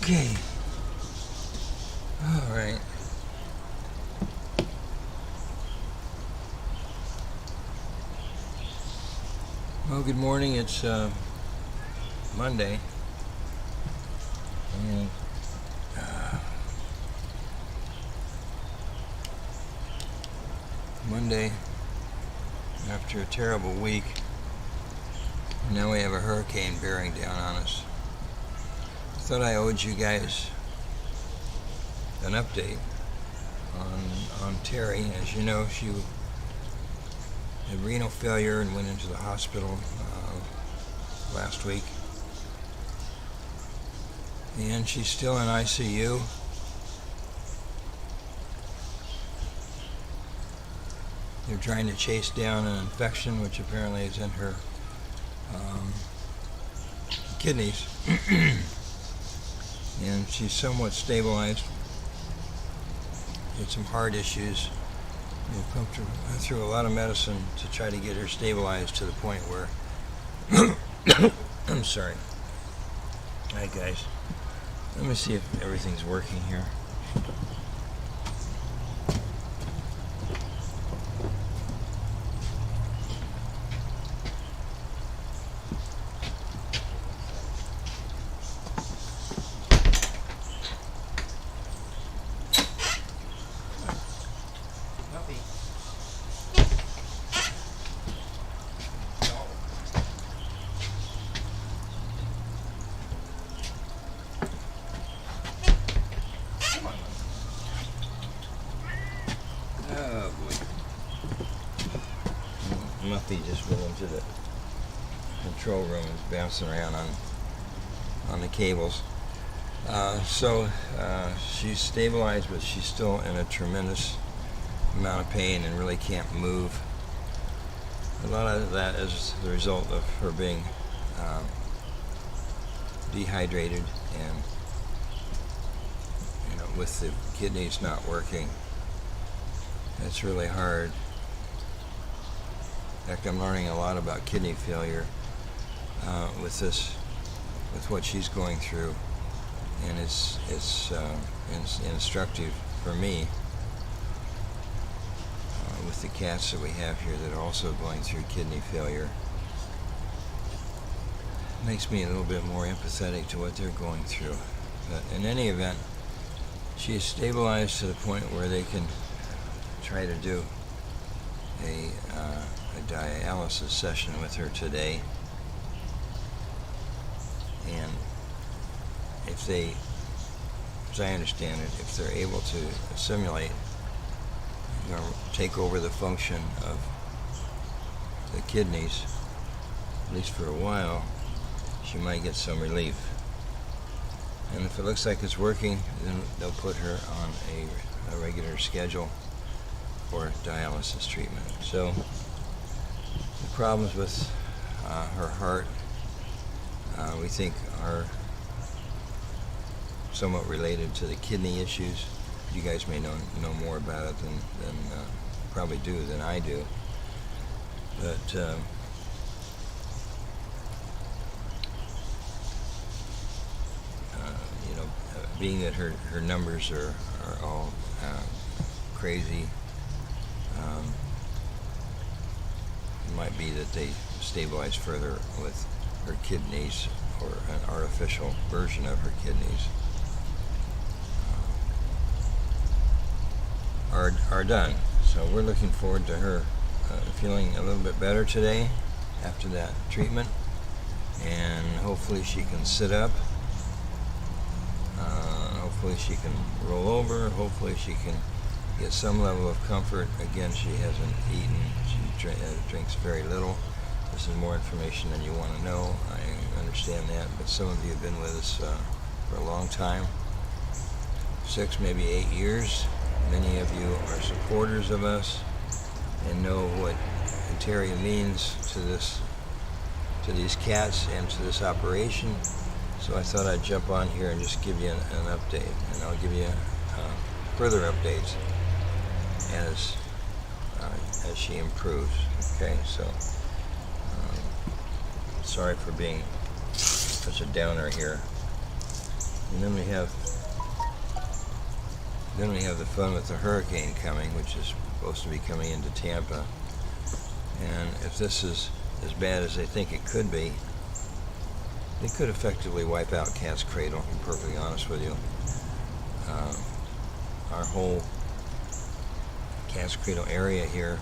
Okay. All right. Well, good morning. It's Monday. And Monday, after a terrible week, now we have a hurricane bearing down on us. I thought I owed you guys an update on Terry. As you know, she had renal failure and went into the hospital last week. And she's still in ICU. They're trying to chase down an infection which apparently is in her kidneys. And she's somewhat stabilized. Had some heart issues. We've come through a lot of medicine to try to get her stabilized to the point where I'm sorry. Hi guys. Let me see if everything's working here. Oh boy. Muffy just went into the control room and is bouncing around on the cables. So she's stabilized, but she's still in a tremendous amount of pain and really can't move. A lot of that is the result of her being dehydrated and with the kidneys not working. It's really hard. In fact, I'm learning a lot about kidney failure with what she's going through, and it's instructive for me with the cats that we have here that are also going through kidney failure. It makes me a little bit more empathetic to what they're going through. But in any event, she is stabilized to the point where they can try to do a dialysis session with her today. And if they, as I understand it, if they're able to simulate, take over the function of the kidneys, at least for a while, she might get some relief. And if it looks like it's working, then they'll put her on a regular schedule for dialysis treatment. So the problems with her heart, we think, are somewhat related to the kidney issues. You guys may know more about it than probably do than I do. But being that her numbers are all crazy, it might be that they stabilize further with her kidneys or an artificial version of her kidneys are done. So we're looking forward to her feeling a little bit better today after that treatment, and hopefully she can sit up. Hopefully she can roll over. Hopefully she can get some level of comfort. Again, she hasn't eaten. She drinks very little. This is more information than you want to know. I understand that, but some of you have been with us for a long time, 6, maybe 8 years. Many of you are supporters of us and know what Terry means to these cats and to this operation. So I thought I'd jump on here and just give you an update, and I'll give you further updates as she improves. Okay, so sorry for being such a downer here. And then we have the fun with the hurricane coming, which is supposed to be coming into Tampa. And if this is as bad as they think it could be, they could effectively wipe out Cat's Cradle, to be perfectly honest with you. Our whole Cat's Cradle area here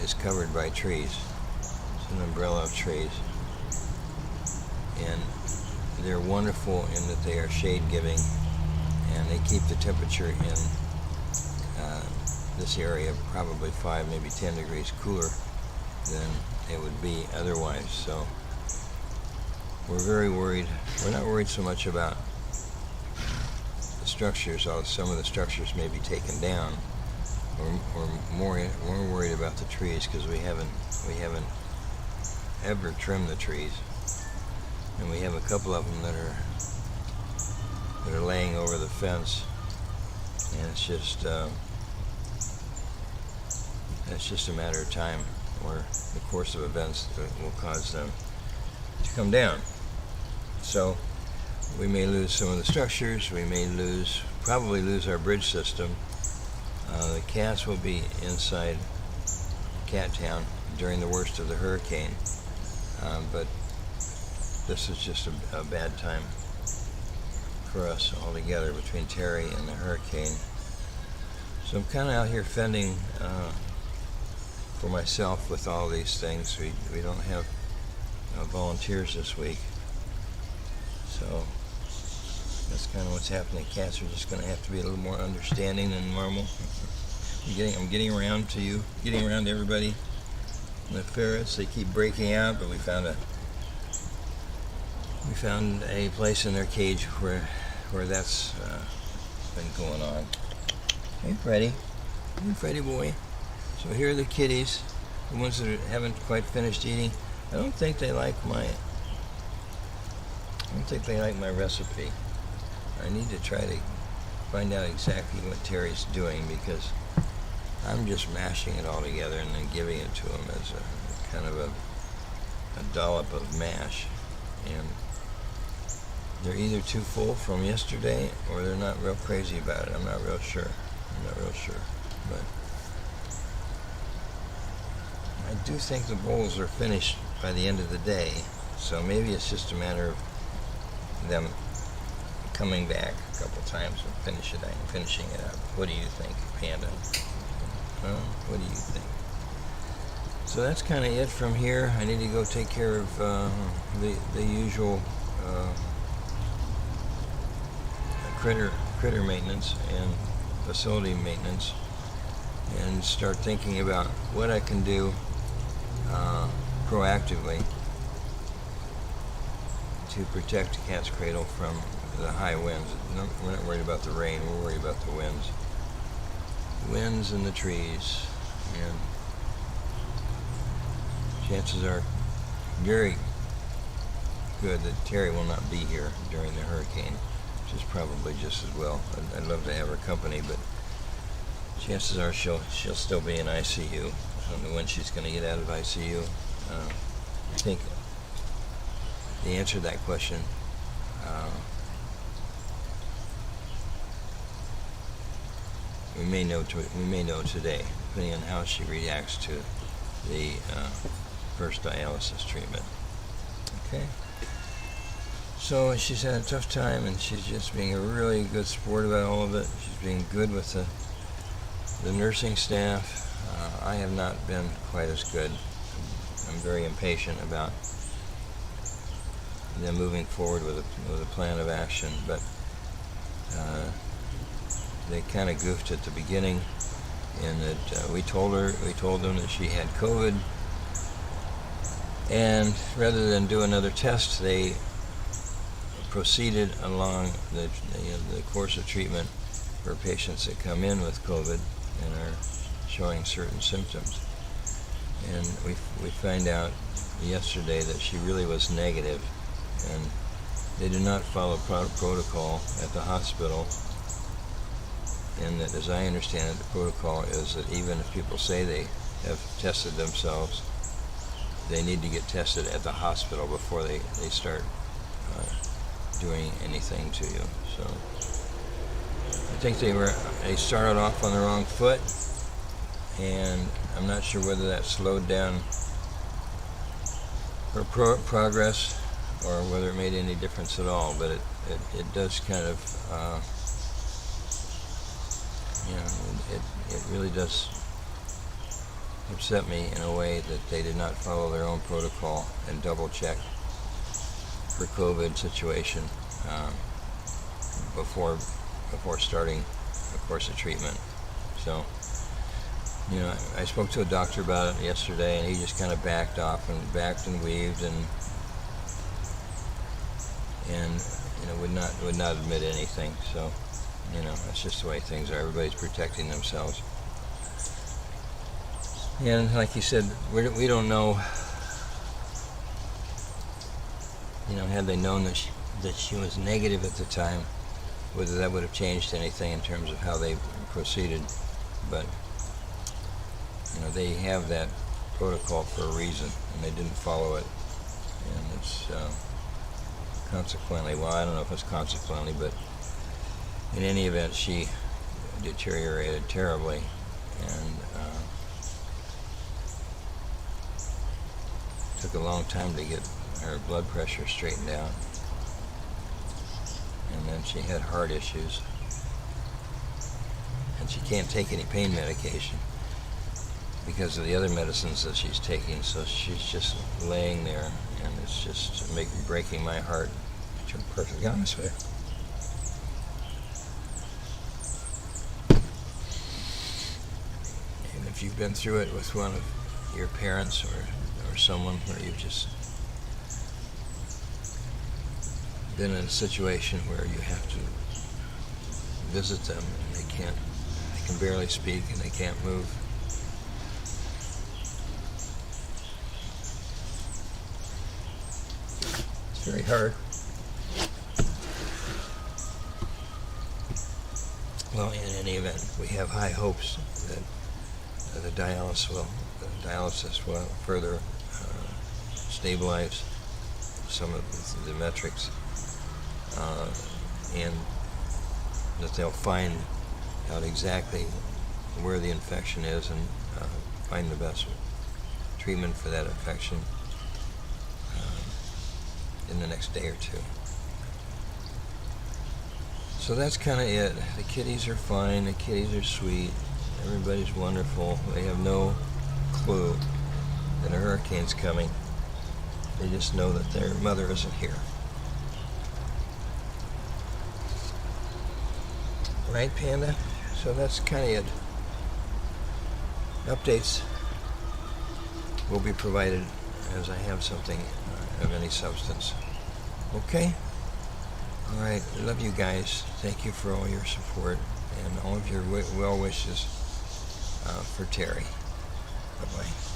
is covered by trees. It's an umbrella of trees. And they're wonderful in that they are shade-giving, and they keep the temperature in this area probably 5, maybe 10 degrees cooler than it would be otherwise. So we're very worried. We're not worried so much about the structures, although some of the structures may be taken down. We're more worried about the trees, because we haven't ever trimmed the trees, and we have a couple of them that are laying over the fence, and it's just a matter of time, or the course of events that will cause them to come down. So we may lose some of the structures. We may probably lose our bridge system. The cats will be inside Cat Town during the worst of the hurricane, but this is just a bad time for us altogether, between Terry and the hurricane. So I'm kind of out here fending for myself with all these things. We don't have volunteers this week, so that's kind of what's happening. Cats are just going to have to be a little more understanding than normal. I'm getting around to you, getting around to everybody. And the ferrets, they keep breaking out, but we found a place in their cage where that's been going on. Hey, Freddy. Hey, Freddy boy. So here are the kitties, the ones that haven't quite finished eating. I don't think they like my recipe. I need to try to find out exactly what Terry's doing, because I'm just mashing it all together and then giving it to him as a kind of a dollop of mash. And they're either too full from yesterday, or they're not real crazy about it. I'm not real sure. But I do think the bowls are finished by the end of the day. So maybe it's just a matter of them coming back a couple times and finishing it up. What do you think, Panda? What do you think? So that's kind of it from here. I need to go take care of the usual critter maintenance and facility maintenance, and start thinking about what I can do proactively to protect Cat's Cradle from the high winds. We're not worried about the rain, we're worried about the winds. Winds and the trees, and chances are very good that Terry will not be here during the hurricane, which is probably just as well. I'd love to have her company, but chances are she'll still be in ICU. I don't know when she's going to get out of ICU. I think the answer to that question we may know today, depending on how she reacts to the first dialysis treatment. Okay. So she's had a tough time, and she's just being a really good sport about all of it. She's being good with the nursing staff. I have not been quite as good. I'm very impatient about them moving forward with a plan of action, but they kind of goofed at the beginning, in that we told them that she had COVID, and rather than do another test, they proceeded along the course of treatment for patients that come in with COVID and are showing certain symptoms. And we find out yesterday that she really was negative, and they did not follow protocol at the hospital. And that, as I understand it, the protocol is that even if people say they have tested themselves, they need to get tested at the hospital before they start doing anything to you. So I think they started off on the wrong foot, and I'm not sure whether that slowed down her progress or whether it made any difference at all. But it does kind of, it really does upset me in a way that they did not follow their own protocol and double check for COVID situation before starting a course of treatment. So, I spoke to a doctor about it yesterday, and he just kind of backed off and backed and weaved and would not admit anything. So, that's just the way things are. Everybody's protecting themselves. And like you said, we don't know. Had they known that she was negative at the time, whether that would have changed anything in terms of how they proceeded. But they have that protocol for a reason, and they didn't follow it. And it's consequently, well, I don't know if it's consequently, but in any event, she deteriorated terribly, and took a long time to get her blood pressure straightened out. And then she had heart issues, and she can't take any pain medication because of the other medicines that she's taking. So she's just laying there, and it's just breaking my heart, to be perfectly honest with you. And if you've been through it with one of your parents or someone where you've just been in a situation where you have to visit them and they can barely speak and they can't move. It's very hard. Well, in any event, we have high hopes that the dialysis will further stabilize some of the metrics, and that they'll find out exactly where the infection is and find the best treatment for that infection in the next day or two. So that's kind of it. The kitties are fine. The kitties are sweet. Everybody's wonderful. They have no clue that a hurricane's coming. They just know that their mother isn't here. Right, Panda? So that's kind of it. Updates will be provided as I have something of any substance. Okay? Alright, I love you guys. Thank you for all your support and all of your well wishes for Terry. Bye-bye.